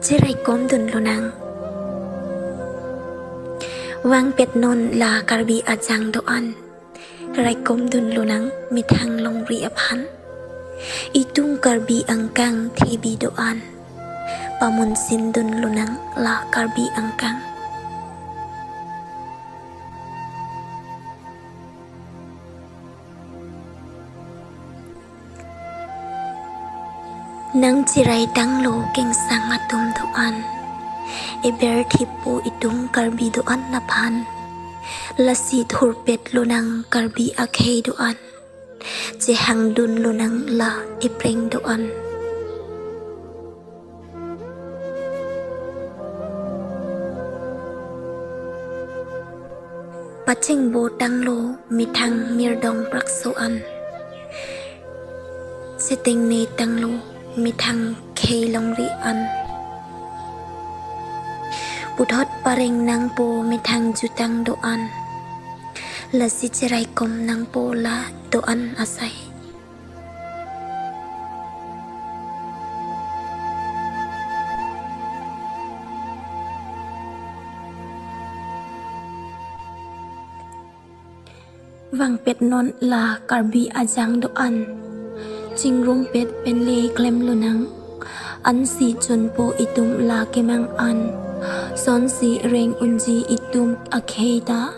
Jirai kom dun lunang Wang pet non la karbi ajang doan Rai kom dun lunang mitang long ri aphan Itung karbi angkang thibi doan Pamun sin dun lunang la karbi angkang Nang jirai dang lo keng sang atum doan Eber thipu itung karbi doan naphan Lasi thurpet lunang karbi akhei doan Jehang dun lunang la ipreng doan Pacheng bo dang lo mitang mirdong praksoan Seteng ne dang lo mitang khei long ri an Budhot pareng nang po mitang jutang doan Lasi jirai kom nang po la doan asai Wang pet non la karbi ajang doan Jingrung pet pen le klem lunang An si chun po itum la kemang an Son si reng unji itum akhei da